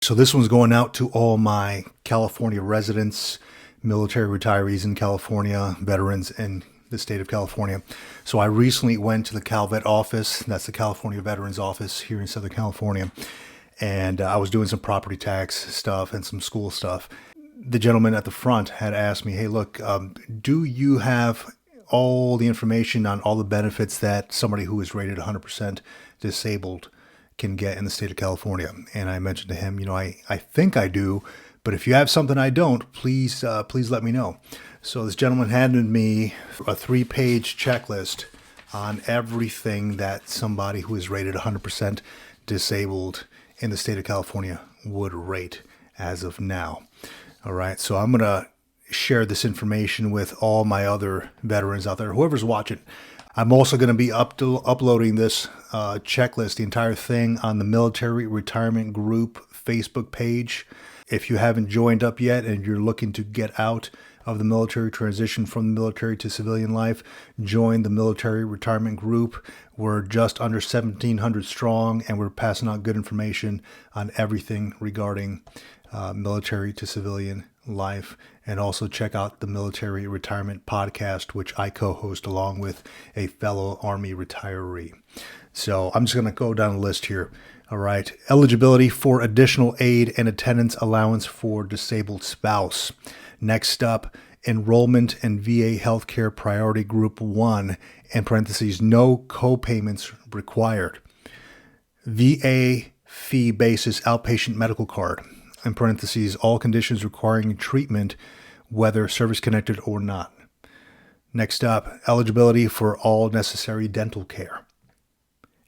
So this one's going out to all my California residents, military retirees in California, veterans in the state of California. So I recently went to the CalVet office. That's the California Veterans Office here in Southern California. And I was doing some property tax stuff and some school stuff. The gentleman at the front had asked me, hey, look, do you have all the information on all the benefits that somebody who is rated 100% disabled can get in the state of California? And I mentioned to him, I think I do, but if you have something I don't, please let me know. So this gentleman handed me a 3-page checklist on everything that somebody who is rated 100% disabled in the state of California would rate as of now. All right, so I'm going to share this information with all my other veterans out there, whoever's watching. I'm also going to be uploading this checklist, the entire thing, on the Military Retirement Group Facebook page. If you haven't joined up yet and you're looking to get out of the military, transition from the military to civilian life, join the Military Retirement Group. We're just under 1,700 strong, and we're passing out good information on everything regarding military to civilian life. And also check out the Military Retirement Podcast, which I co-host along with a fellow Army retiree. So I'm just going to go down the list here. All right. Eligibility for additional aid and attendance allowance for disabled spouse. Next up, enrollment in VA Healthcare Priority Group 1, in parentheses, no co-payments required. VA fee basis outpatient medical card, in parentheses, all conditions requiring treatment, whether service-connected or not. Next up, eligibility for all necessary dental care.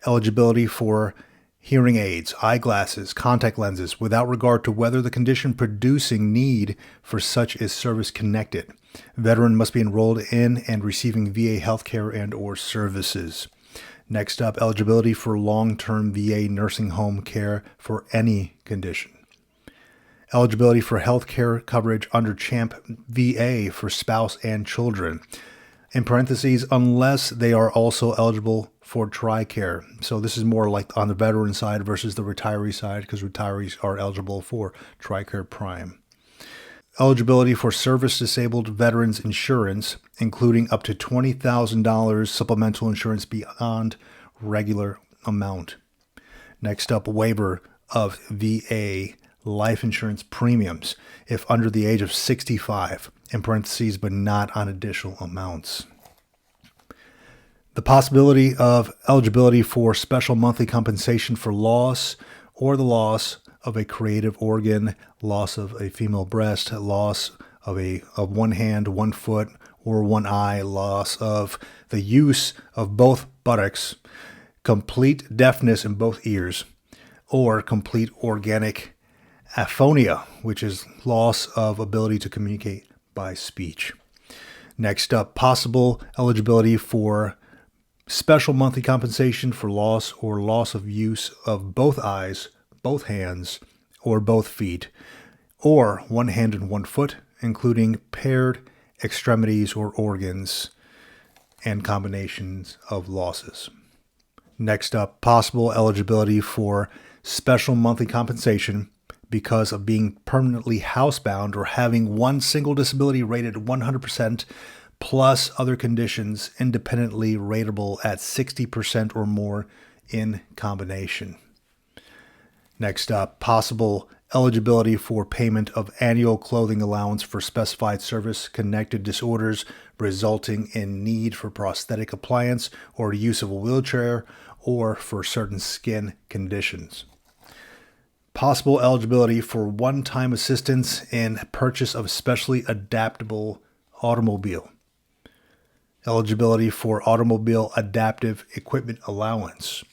Eligibility for hearing aids, eyeglasses, contact lenses, without regard to whether the condition producing need for such is service-connected. Veteran must be enrolled in and receiving VA healthcare and or services. Next up, eligibility for long-term VA nursing home care for any condition. Eligibility for health care coverage under CHAMP VA for spouse and children. In parentheses, unless they are also eligible for TRICARE. So this is more like on the veteran side versus the retiree side, because retirees are eligible for TRICARE Prime. Eligibility for service-disabled veterans insurance, including up to $20,000 supplemental insurance beyond regular amount. Next up, waiver of VA life insurance premiums if under the age of 65, in parentheses, but not on additional amounts. The possibility of eligibility for special monthly compensation for loss or the loss of a creative organ, loss of a female breast, loss of one hand, one foot, or one eye, loss of the use of both buttocks, complete deafness in both ears, or complete organic aphonia, which is loss of ability to communicate by speech. Next up, possible eligibility for special monthly compensation for loss or loss of use of both eyes, both hands, or both feet, or one hand and one foot, including paired extremities or organs, and combinations of losses. Next up, possible eligibility for special monthly compensation because of being permanently housebound or having one single disability rated 100% plus other conditions independently rateable at 60% or more in combination. Next up, possible eligibility for payment of annual clothing allowance for specified service-connected disorders resulting in need for prosthetic appliance or use of a wheelchair or for certain skin conditions. Possible eligibility for one-time assistance in purchase of specially adaptable automobile. Eligibility for automobile adaptive equipment allowance.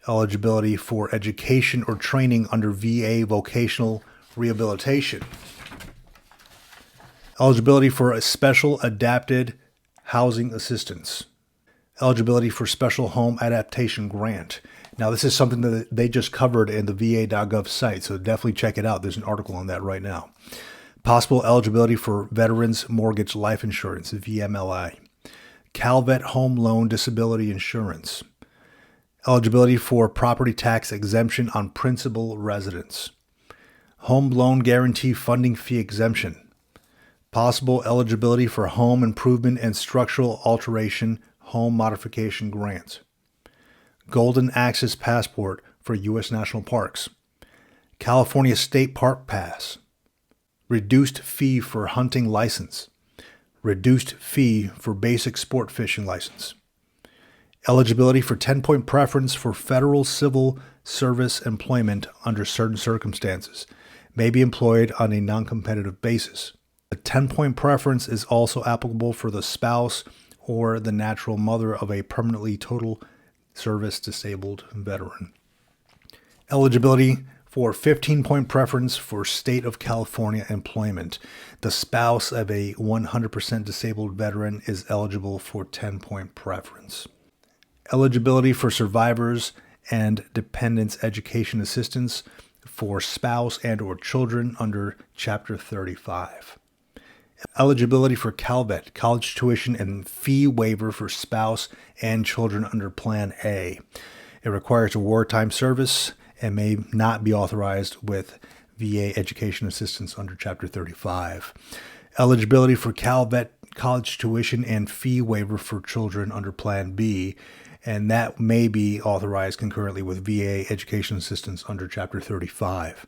Eligibility for education or training under VA vocational rehabilitation. Eligibility for a special adapted housing assistance. Eligibility for special home adaptation grant. Now, this is something that they just covered in the va.gov site, so definitely check it out. There's an article on that right now. Possible eligibility for Veterans Mortgage Life Insurance, VMLI. CalVet Home Loan Disability Insurance. Eligibility for property tax exemption on principal residence. home loan guarantee funding fee exemption, possible eligibility for home improvement and structural alteration home modification grants, golden access passport for U.S. national parks, California State Park Pass, reduced fee for hunting license, reduced fee for basic sport fishing license, eligibility for 10-point preference for federal civil service employment under certain circumstances, may be employed on a non-competitive basis. The 10-point preference is also applicable for the spouse or the natural mother of a permanently total service disabled veteran. Eligibility for 15-point preference for state of California employment. The spouse of a 100% disabled veteran is eligible for 10-point preference. Eligibility for survivors and dependents education assistance for spouse and or children under Chapter 35. Eligibility for CalVet, college tuition and fee waiver for spouse and children under Plan A. It requires a wartime service and may not be authorized with VA education assistance under Chapter 35. Eligibility for CalVet, college tuition and fee waiver for children under Plan B, and that may be authorized concurrently with VA education assistance under Chapter 35.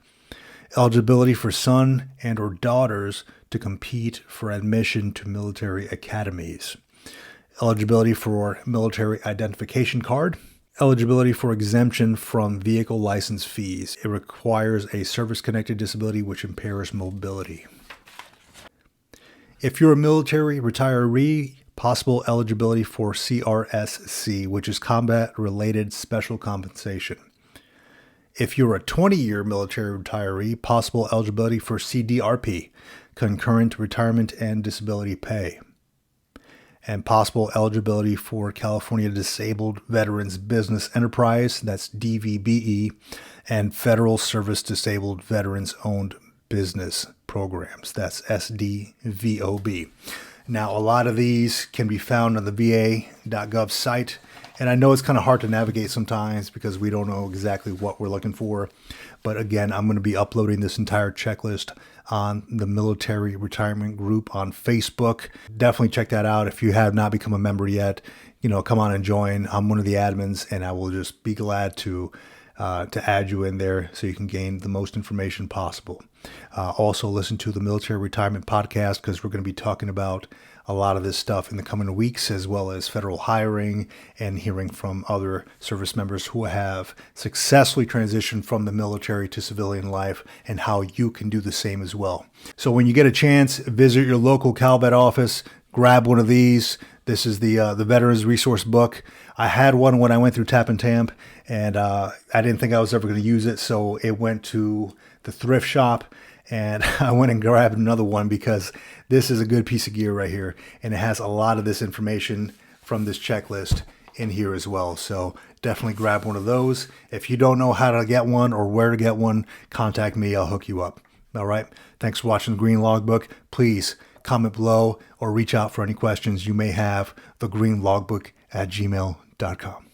Eligibility for son and or daughters to compete for admission to military academies. Eligibility for military identification card. Eligibility for exemption from vehicle license fees. It requires a service-connected disability which impairs mobility. If you're a military retiree, possible eligibility for CRSC, which is combat-related special compensation. If you're a 20-year military retiree, possible eligibility for CDRP, concurrent retirement and disability pay. And possible eligibility for California Disabled Veterans Business Enterprise, that's DVBE, and Federal Service Disabled Veterans Owned Business Programs, that's SDVOB. Now, a lot of these can be found on the VA.gov site, and I know it's kind of hard to navigate sometimes because we don't know exactly what we're looking for. But again, I'm going to be uploading this entire checklist on the Military Retirement Group on Facebook. Definitely check that out. If you have not become a member yet, come on and join. I'm one of the admins, and I will just be glad to add you in there so you can gain the most information possible. Also, listen to the Military Retirement Podcast because we're going to be talking about a lot of this stuff in the coming weeks, as well as federal hiring and hearing from other service members who have successfully transitioned from the military to civilian life and how you can do the same as well. So when you get a chance, visit your local CalVet office, grab one of these. This is the Veterans Resource Book. I had one when I went through Tap and Tamp, and I didn't think I was ever going to use it, so it went to the thrift shop, and I went and grabbed another one because this is a good piece of gear right here, and it has a lot of this information from this checklist in here as well. So definitely grab one of those. If you don't know how to get one or where to get one, contact me. I'll hook you up. All right. Thanks for watching the Green Logbook. Please comment below or reach out for any questions you may have. thegreenlogbook@gmail.com.